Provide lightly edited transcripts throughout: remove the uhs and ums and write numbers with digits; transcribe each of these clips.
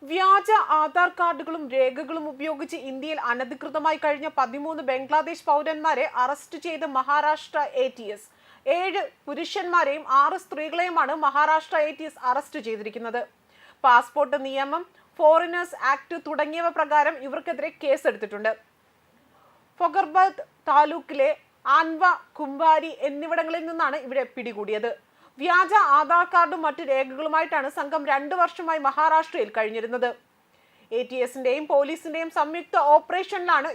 വ്യാജ ആധാർ കാർഡുകളും രേഖകളും ഉപയോഗിച്ച് ഇന്ത്യയിൽ അനധികൃതമായി കഴിഞ്ഞ 13 ബംഗ്ലാദേശ് പൗരന്മാരെ അറസ്റ്റ് ചെയ്ത് മഹാരാഷ്ട്ര ATS. 7 പുരുഷന്മാരെയും 6 സ്ത്രീകളെയുമാണ് മഹാരാഷ്ട്ര ATS അറസ്റ്റ് ചെയ്തിരിക്കുന്നത്. പാസ്പോർട്ട് നിയമം, ഫോറിനേഴ്സ് ആക്ട് തുടങ്ങിയവ പ്രകാരം ഇവർക്കെതിരെ കേസെടുത്തിട്ടുണ്ട്. ഫൊഗർബാദ് താലൂക്കിലെ ആൻവ, കുംഭാരി എന്നിവിടങ്ങളിൽ നിന്നാണ് ഇവരെ പിടികൂടിയത്. വ്യാജ ആധാർ കാർഡും മറ്റു രേഖകളുമായിട്ടാണ് സംഘം 2 വർഷമായി മഹാരാഷ്ട്രയിൽ കഴിഞ്ഞിരുന്നത്. ATSന്റെയും പോലീസിന്റെയും സംയുക്ത ഓപ്പറേഷനിലാണ്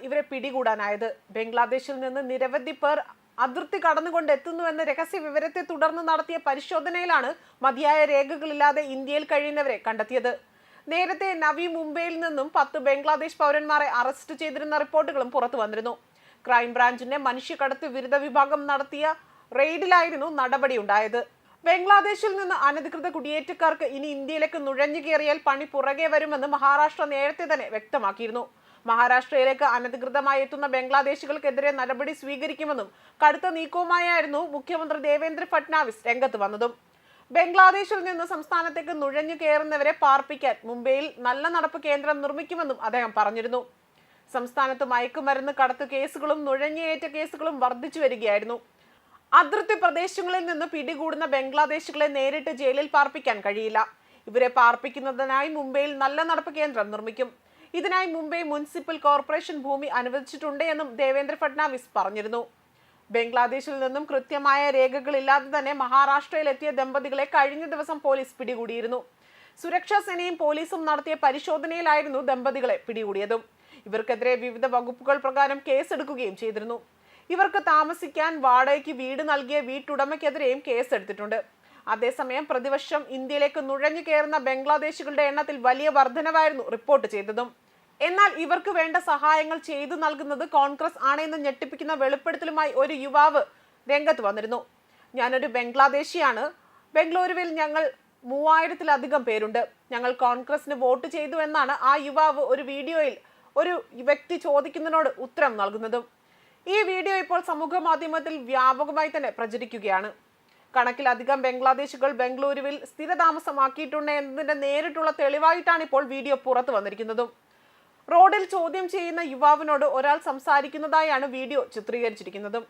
ഇവരെ പിടികൂടാനായത്. ബംഗ്ലാദേശിൽ നിന്ന് നിരവധി പേർ അതിർത്തി കടന്നുകൊണ്ട് എത്തുന്നുവെന്ന രഹസ്യ വിവരത്തെ തുടർന്ന് നടത്തിയ പരിശോധനയിലാണ് മതിയായ രേഖകളില്ലാതെ ഇന്ത്യയിൽ കഴിയുന്നവരെ കണ്ടെത്തിയത്. നേരത്തെ നവി മുംബൈയിൽ നിന്നും 10 ബംഗ്ലാദേശ് പൗരന്മാരെ അറസ്റ്റ് ചെയ്തിരുന്ന റിപ്പോർട്ടുകളും പുറത്തു വന്നിരുന്നു. ക്രൈംബ്രാഞ്ചിന്റെ മനുഷ്യക്കടത്ത് വിരുദ്ധ വിഭാഗം നടത്തിയ റെയ്ഡിലായിരുന്നു നടപടിയുണ്ടായത്. ബംഗ്ലാദേശിൽ നിന്ന് അനധികൃത കുടിയേറ്റക്കാർക്ക് ഇനി ഇന്ത്യയിലേക്ക് നുഴഞ്ഞു കയറിയാൽ പണി പുറകെ വരുമെന്ന് മഹാരാഷ്ട്ര നേരത്തെ തന്നെ വ്യക്തമാക്കിയിരുന്നു. മഹാരാഷ്ട്രയിലേക്ക് അനധികൃതമായി എത്തുന്ന ബംഗ്ലാദേശികൾക്കെതിരെ നടപടി സ്വീകരിക്കുമെന്നും കടുത്ത നീക്കവുമായായിരുന്നു മുഖ്യമന്ത്രി ദേവേന്ദ്ര ഫട്നാവിസ് രംഗത്ത് വന്നതും. ബംഗ്ലാദേശിൽ നിന്ന് സംസ്ഥാനത്തേക്ക് നുഴഞ്ഞു കയറുന്നവരെ പാർപ്പിക്കാൻ മുംബൈയിൽ നല്ല നടപ്പ് കേന്ദ്രം നിർമ്മിക്കുമെന്നും അദ്ദേഹം പറഞ്ഞിരുന്നു. സംസ്ഥാനത്ത് മയക്കുമരുന്ന് കടത്തു കേസുകളും നുഴഞ്ഞുകയറ്റ കേസുകളും വർദ്ധിച്ചു വരികയായിരുന്നു. അതിർത്തി പ്രദേശങ്ങളിൽ നിന്ന് പിടികൂടുന്ന ബംഗ്ലാദേശികളെ നേരിട്ട് ജയിലിൽ പാർപ്പിക്കാൻ കഴിയില്ല. ഇവരെ പാർപ്പിക്കുന്നതിനായി മുംബൈയിൽ നല്ല നടപ്പ് കേന്ദ്രം നിർമ്മിക്കും. ഇതിനായി മുംബൈ മുനിസിപ്പൽ കോർപ്പറേഷൻ ഭൂമി അനുവദിച്ചിട്ടുണ്ട് എന്നും ദേവേന്ദ്ര ഫട്നാവിസ് പറഞ്ഞിരുന്നു. ബംഗ്ലാദേശിൽ നിന്നും കൃത്യമായ രേഖകളില്ലാതെ തന്നെ മഹാരാഷ്ട്രയിലെത്തിയ ദമ്പതികളെ കഴിഞ്ഞ ദിവസം പോലീസ് പിടികൂടിയിരുന്നു. സുരക്ഷാ സേനയും പോലീസും നടത്തിയ പരിശോധനയിലായിരുന്നു ദമ്പതികളെ പിടികൂടിയതും. ഇവർക്കെതിരെ വിവിധ വകുപ്പുകൾ പ്രകാരം കേസെടുക്കുകയും ചെയ്തിരുന്നു. ഇവർക്ക് താമസിക്കാൻ വാടകയ്ക്ക് വീട് നൽകിയ വീട്ടുടമയ്ക്കെതിരെയും കേസെടുത്തിട്ടുണ്ട്. അതേസമയം പ്രതിവർഷം ഇന്ത്യയിലേക്ക് നുഴഞ്ഞു കയറുന്ന ബംഗ്ലാദേശികളുടെ എണ്ണത്തിൽ വലിയ വർധനവായിരുന്നു റിപ്പോർട്ട് ചെയ്തതും. എന്നാൽ ഇവർക്ക് വേണ്ട സഹായങ്ങൾ ചെയ്തു നൽകുന്നത് കോൺഗ്രസ് ആണെന്ന് ഞെട്ടിപ്പിക്കുന്ന വെളിപ്പെടുത്തലുമായി ഒരു യുവാവ് രംഗത്ത് വന്നിരുന്നു. ഞാനൊരു ബംഗ്ലാദേശിയാണ്. ബംഗളൂരുവിൽ ഞങ്ങൾ 3000-ലധികം പേരുണ്ട്. ഞങ്ങൾ കോൺഗ്രസിന് വോട്ട് ചെയ്തു എന്നാണ് ആ യുവാവ് ഒരു വീഡിയോയിൽ ഒരു വ്യക്തി ചോദിക്കുന്നതിനോട് ഉത്തരം നൽകുന്നതും. ഈ വീഡിയോ ഇപ്പോൾ സമൂഹ മാധ്യമത്തിൽ വ്യാപകമായി തന്നെ പ്രചരിക്കുകയാണ്. കണക്കിലധികം ബംഗ്ലാദേശികൾ ബംഗളൂരുവിൽ സ്ഥിരതാമസമാക്കിയിട്ടുണ്ട് എന്നതിന്റെ നേരിട്ടുള്ള തെളിവായിട്ടാണ് ഇപ്പോൾ വീഡിയോ പുറത്തു വന്നിരിക്കുന്നതും. റോഡിൽ ചോദ്യം ചെയ്യുന്ന യുവാവിനോട് ഒരാൾ സംസാരിക്കുന്നതായാണ് വീഡിയോ ചിത്രീകരിച്ചിരിക്കുന്നതും.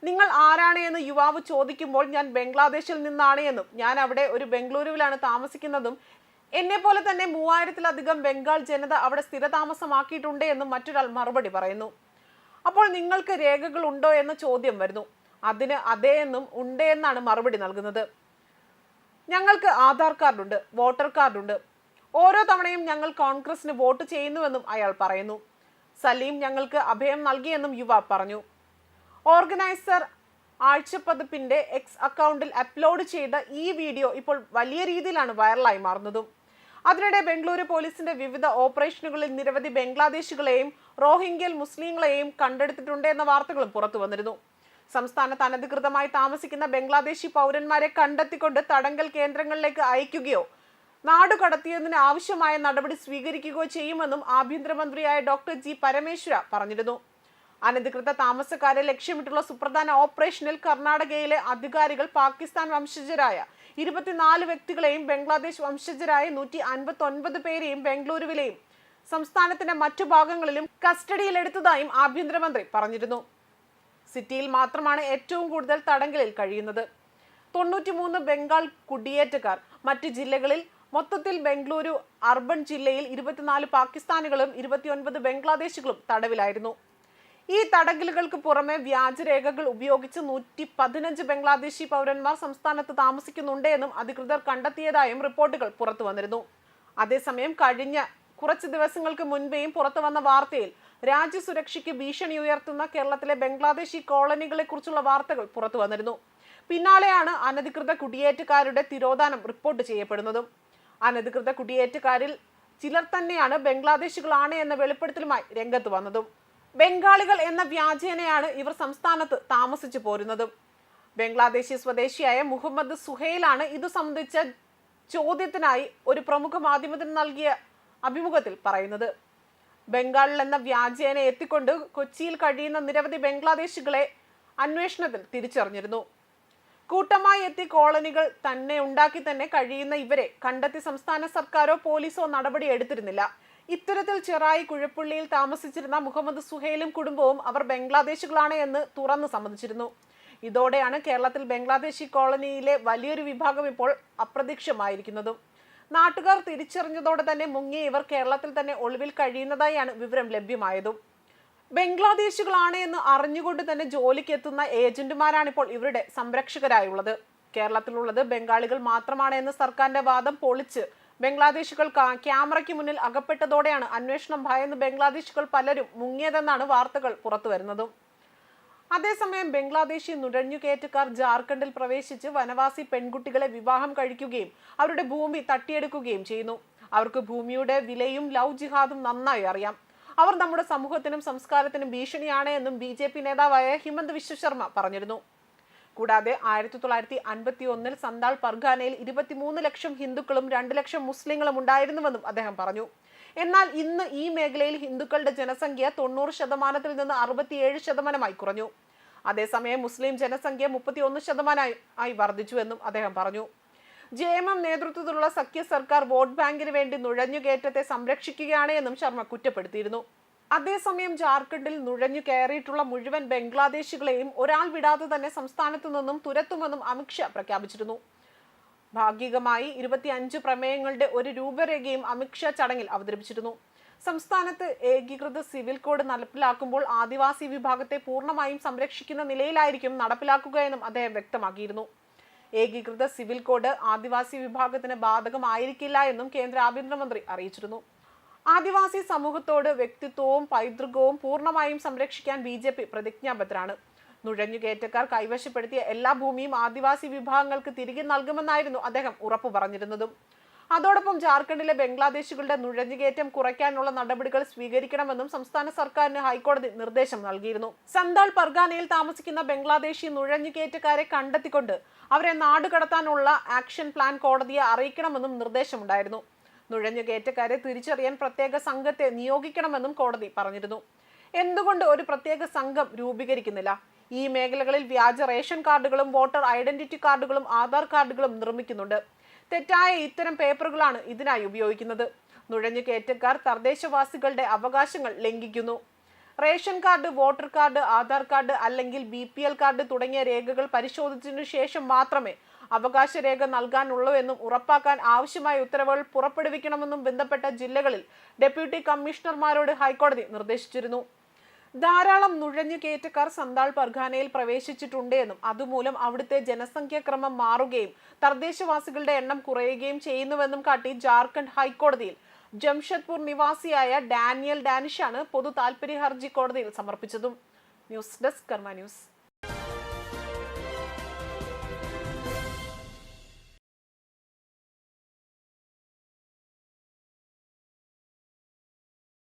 നിങ്ങൾ ആരാണ് എന്ന് യുവാവ് ചോദിക്കുമ്പോൾ ഞാൻ ബംഗ്ലാദേശിൽ നിന്നാണ് എന്നും ഞാൻ അവിടെ ഒരു ബംഗളൂരുവിലാണ് താമസിക്കുന്നതും എന്നെ പോലെ തന്നെ 3000-ലധികം ബംഗാൾ ജനത അവിടെ സ്ഥിരതാമസമാക്കിയിട്ടുണ്ട് എന്നും മറ്റൊരാൾ മറുപടി പറയുന്നു. അപ്പോൾ നിങ്ങൾക്ക് രേഖകൾ ഉണ്ടോ എന്ന ചോദ്യം വരുന്നു. അതിന് അതെ എന്നും ഉണ്ട് എന്നാണ് മറുപടി നൽകുന്നത്. ഞങ്ങൾക്ക് ആധാർ കാർഡുണ്ട്, വോട്ടർ കാർഡുണ്ട്. ഓരോ തവണയും ഞങ്ങൾ കോൺഗ്രസിന് വോട്ട് ചെയ്യുന്നുവെന്നും അയാൾ പറയുന്നു. സലീം ഞങ്ങൾക്ക് അഭയം നൽകിയെന്നും യുവാവ് പറഞ്ഞു. ഓർഗനൈസർ ആഴ്ചപ്പതിപ്പിന്റെ എക്സ് അക്കൗണ്ടിൽ അപ്ലോഡ് ചെയ്ത ഈ വീഡിയോ ഇപ്പോൾ വലിയ രീതിയിലാണ് വൈറലായി മാറുന്നതും. അതിനിടെ ബംഗളൂരു പോലീസിന്റെ വിവിധ ഓപ്പറേഷനുകളിൽ നിരവധി ബംഗ്ലാദേശികളെയും റോഹിംഗ്യൻ മുസ്ലിങ്ങളെയും കണ്ടെടുത്തിട്ടുണ്ട് എന്ന വാർത്തകളും പുറത്തു വന്നിരുന്നു. സംസ്ഥാനത്ത് അനധികൃതമായി താമസിക്കുന്ന ബംഗ്ലാദേശി പൗരന്മാരെ കണ്ടെത്തിക്കൊണ്ട് തടങ്കൽ കേന്ദ്രങ്ങളിലേക്ക് അയക്കുകയോ നാടുകടത്തിയതിന് ആവശ്യമായ നടപടി സ്വീകരിക്കുകയോ ചെയ്യുമെന്നും ആഭ്യന്തരമന്ത്രിയായ ഡോക്ടർ ജി പരമേശ്വര പറഞ്ഞിരുന്നു. അനധികൃത താമസക്കാരെ ലക്ഷ്യമിട്ടുള്ള സുപ്രധാന ഓപ്പറേഷനിൽ കർണാടകയിലെ അധികാരികൾ പാകിസ്ഥാൻ വംശജരായ 24 വ്യക്തികളെയും ബംഗ്ലാദേശ് വംശജരായ 159 പേരെയും ബംഗളൂരുവിലെയും സംസ്ഥാനത്തിന്റെ മറ്റു ഭാഗങ്ങളിലും കസ്റ്റഡിയിലെടുത്തതായും ആഭ്യന്തരമന്ത്രി പറഞ്ഞിരുന്നു. സിറ്റിയിൽ മാത്രമാണ് ഏറ്റവും കൂടുതൽ തടങ്കലിൽ കഴിയുന്നത്. 93 ബംഗാൾ കുടിയേറ്റക്കാർ. മറ്റ് ജില്ലകളിൽ മൊത്തത്തിൽ ബംഗളൂരു അർബൻ ജില്ലയിൽ 24 പാകിസ്ഥാനികളും 29 ബംഗ്ലാദേശികളും തടവിലായിരുന്നു. ഈ തടങ്കലുകൾക്ക് പുറമെ വ്യാജരേഖകൾ ഉപയോഗിച്ച് 115 ബംഗ്ലാദേശി പൗരന്മാർ സംസ്ഥാനത്ത് താമസിക്കുന്നുണ്ട് എന്നും അധികൃതർ കണ്ടെത്തിയതായും റിപ്പോർട്ടുകൾ പുറത്തു വന്നിരുന്നു. അതേസമയം കഴിഞ്ഞ കുറച്ച് ദിവസങ്ങൾക്ക് മുൻപേയും പുറത്തു വന്ന വാർത്തയിൽ രാജ്യസുരക്ഷയ്ക്ക് ഭീഷണി ഉയർത്തുന്ന കേരളത്തിലെ ബംഗ്ലാദേശി കോളനികളെ കുറിച്ചുള്ള വാർത്തകൾ പുറത്തു വന്നിരുന്നു. പിന്നാലെയാണ് അനധികൃത കുടിയേറ്റക്കാരുടെ തിരോധാനം റിപ്പോർട്ട് ചെയ്യപ്പെടുന്നതും. അനധികൃത കുടിയേറ്റക്കാരിൽ ചിലർ തന്നെയാണ് ബംഗ്ലാദേശികളാണ് എന്ന വെളിപ്പെടുത്തലുമായി രംഗത്ത് വന്നതും. ബംഗാളികൾ എന്ന വ്യാജേനയാണ് ഇവർ സംസ്ഥാനത്ത് താമസിച്ചു പോരുന്നതും. ബംഗ്ലാദേശി സ്വദേശിയായ മുഹമ്മദ് സുഹൈലാണ് ഇതു സംബന്ധിച്ച ചോദ്യത്തിനായി ഒരു പ്രമുഖ മാധ്യമത്തിന് നൽകിയ അഭിമുഖത്തിൽ പറയുന്നത്. ബംഗാളിൽ എന്ന വ്യാജേന എത്തിക്കൊണ്ട് കൊച്ചിയിൽ കഴിയുന്ന നിരവധി ബംഗ്ലാദേശികളെ അന്വേഷണത്തിൽ തിരിച്ചറിഞ്ഞിരുന്നു. കൂട്ടമായി എത്തി കോളനികൾ തന്നെ ഉണ്ടാക്കി തന്നെ കഴിയുന്ന ഇവരെ കണ്ടെത്തി സംസ്ഥാന സർക്കാരോ പോലീസോ നടപടി എടുത്തിരുന്നില്ല. ഇത്തരത്തിൽ ചെറായി കുഴപ്പുള്ളിയിൽ താമസിച്ചിരുന്ന മുഹമ്മദ് സുഹൈലും കുടുംബവും അവർ ബംഗ്ലാദേശികളാണ് എന്ന് തുറന്നു സമ്മതിച്ചിരുന്നു. ഇതോടെയാണ് കേരളത്തിൽ ബംഗ്ലാദേശി കോളനിയിലെ വലിയൊരു വിഭാഗം ഇപ്പോൾ അപ്രത്യക്ഷമായിരിക്കുന്നതും. നാട്ടുകാർ തിരിച്ചറിഞ്ഞതോടെ തന്നെ മുങ്ങിയ ഇവർ കേരളത്തിൽ തന്നെ ഒളിവിൽ കഴിയുന്നതായാണ് വിവരം ലഭ്യമായതും. ബംഗ്ലാദേശികളാണ് എന്ന് അറിഞ്ഞുകൊണ്ട് തന്നെ ജോലിക്ക് എത്തുന്ന ഏജന്റുമാരാണിപ്പോൾ ഇവരുടെ സംരക്ഷകരായുള്ളത്. കേരളത്തിലുള്ളത് ബംഗാളികൾ മാത്രമാണ് എന്ന സർക്കാരിന്റെ വാദം പൊളിച്ച് ബംഗ്ലാദേശികൾ ക്യാമറയ്ക്ക് മുന്നിൽ അകപ്പെട്ടതോടെയാണ് അന്വേഷണം ഭയന്ന് ബംഗ്ലാദേശികൾ പലരും മുങ്ങിയതെന്നാണ് വാർത്തകൾ പുറത്തുവരുന്നതും. അതേസമയം ബംഗ്ലാദേശി നുഴഞ്ഞുകയറ്റക്കാർ ജാർഖണ്ഡിൽ പ്രവേശിച്ച് വനവാസി പെൺകുട്ടികളെ വിവാഹം കഴിക്കുകയും അവരുടെ ഭൂമി തട്ടിയെടുക്കുകയും ചെയ്യുന്നു. അവർക്ക് ഭൂമിയുടെ വിലയും ലവ് ജിഹാദും നന്നായി അറിയാം. അവർ നമ്മുടെ സമൂഹത്തിനും സംസ്കാരത്തിനും ഭീഷണിയാണ് എന്നും BJP നേതാവായ ഹിമന്ത് വിശ്വ ശർമ്മ പറഞ്ഞിരുന്നു. കൂടാതെ 1951 സന്താൾ പർഗാനയിൽ 23 ലക്ഷം ഹിന്ദുക്കളും 2 ലക്ഷം മുസ്ലിങ്ങളും ഉണ്ടായിരുന്നുവെന്നും അദ്ദേഹം പറഞ്ഞു. എന്നാൽ ഇന്ന് ഈ മേഖലയിൽ ഹിന്ദുക്കളുടെ ജനസംഖ്യ 90% നിന്ന് 67% കുറഞ്ഞു. അതേസമയം മുസ്ലിം ജനസംഖ്യ 31% വർദ്ധിച്ചുവെന്നും അദ്ദേഹം പറഞ്ഞു. JMM നേതൃത്വത്തിലുള്ള സഖ്യ സർക്കാർ വോട്ട് ബാങ്കിന് വേണ്ടി നുഴഞ്ഞുകയറ്റത്തെ സംരക്ഷിക്കുകയാണ് എന്നും ശർമ്മ കുറ്റപ്പെടുത്തിയിരുന്നു. അതേസമയം ജാർഖണ്ഡിൽ നുഴഞ്ഞു കയറിയിട്ടുള്ള മുഴുവൻ ബംഗ്ലാദേശികളെയും ഒരാൾ വിടാതെ തന്നെ സംസ്ഥാനത്തു നിന്നും തുരത്തുമെന്നും അമിത് ഷാ പ്രഖ്യാപിച്ചിരുന്നു. ഭാഗികമായി 25 പ്രമേയങ്ങളുടെ ഒരു രൂപരേഖയും അമിത് ഷാ ചടങ്ങിൽ അവതരിപ്പിച്ചിരുന്നു. സംസ്ഥാനത്ത് ഏകീകൃത സിവിൽ കോഡ് നടപ്പിലാക്കുമ്പോൾ ആദിവാസി വിഭാഗത്തെ പൂർണ്ണമായും സംരക്ഷിക്കുന്ന നിലയിലായിരിക്കും നടപ്പിലാക്കുക എന്നും അദ്ദേഹം വ്യക്തമാക്കിയിരുന്നു. ഏകീകൃത സിവിൽ കോഡ് ആദിവാസി വിഭാഗത്തിന് ബാധകമായിരിക്കില്ല എന്നും കേന്ദ്ര ആഭ്യന്തരമന്ത്രി അറിയിച്ചിരുന്നു. ആദിവാസി സമൂഹത്തോട് വ്യക്തിത്വവും പൈതൃകവും പൂർണ്ണമായും സംരക്ഷിക്കാൻ BJP പ്രതിജ്ഞാബദ്ധരാണ്. നുഴഞ്ഞുകയറ്റക്കാർ കൈവശപ്പെടുത്തിയ എല്ലാ ഭൂമിയും ആദിവാസി വിഭാഗങ്ങൾക്ക് തിരികെ നൽകുമെന്നായിരുന്നു അദ്ദേഹം ഉറപ്പു പറഞ്ഞിരുന്നതും. അതോടൊപ്പം ജാർഖണ്ഡിലെ ബംഗ്ലാദേശികളുടെ നുഴഞ്ഞുകയറ്റം കുറയ്ക്കാനുള്ള നടപടികൾ സ്വീകരിക്കണമെന്നും സംസ്ഥാന സർക്കാരിന് ഹൈക്കോടതി നിർദ്ദേശം നൽകിയിരുന്നു. സന്താൾ പർഗാനയിൽ താമസിക്കുന്ന ബംഗ്ലാദേശി നുഴഞ്ഞുകയറ്റക്കാരെ കണ്ടെത്തിക്കൊണ്ട് അവരെ നാടുകടത്താനുള്ള ആക്ഷൻ പ്ലാൻ കോടതിയെ അറിയിക്കണമെന്നും നിർദ്ദേശമുണ്ടായിരുന്നു. നുഴഞ്ഞുകയറ്റക്കാരെ തിരിച്ചറിയാൻ പ്രത്യേക സംഘത്തെ നിയോഗിക്കണമെന്നും കോടതി പറഞ്ഞിരുന്നു. എന്തുകൊണ്ട് ഒരു പ്രത്യേക സംഘം രൂപീകരിക്കുന്നില്ല? ഈ മേഖലകളിൽ വ്യാജ റേഷൻ കാർഡുകളും വോട്ടർ ഐഡന്റിറ്റി കാർഡുകളും ആധാർ കാർഡുകളും നിർമ്മിക്കുന്നുണ്ട്. തെറ്റായ ഇത്തരം പേപ്പറുകളാണ് ഇതിനായി ഉപയോഗിക്കുന്നത്. നുഴഞ്ഞുകയറ്റക്കാർ തദ്ദേശവാസികളുടെ അവകാശങ്ങൾ ലംഘിക്കുന്നു. Ration card, voter card, Aadhaar card അല്ലെങ്കിൽ BPL കാർഡ് തുടങ്ങിയ രേഖകൾ പരിശോധിച്ചതിനു ശേഷം മാത്രമേ അവകാശ രേഖ നൽകാനുള്ളൂ എന്നും ഉറപ്പാക്കാൻ ആവശ്യമായ ഉത്തരവുകൾ പുറപ്പെടുവിക്കണമെന്നും ബന്ധപ്പെട്ട ജില്ലകളിൽ ഡെപ്യൂട്ടി കമ്മീഷണർമാരോട് ഹൈക്കോടതി നിർദ്ദേശിച്ചിരുന്നു. ധാരാളം നുഴഞ്ഞുകയറ്റക്കാർ സന്താൾ പർഗാനയിൽ പ്രവേശിച്ചിട്ടുണ്ട് എന്നും അതുമൂലം അവിടുത്തെ ജനസംഖ്യാക്രമം മാറുകയും തദ്ദേശവാസികളുടെ എണ്ണം കുറയുകയും ചെയ്യുന്നുവെന്നും കാട്ടി ജാർഖണ്ഡ് ഹൈക്കോടതിയിൽ ജംഷഡ്പൂർ നിവാസിയായ ഡാനിയൽ ഡാനിഷാണ് പൊതു താൽപര്യ ഹർജി കോടതിയിൽ സമർപ്പിച്ചതും. ന്യൂസ് ഡെസ്ക് കർമ്മ ന്യൂസ്.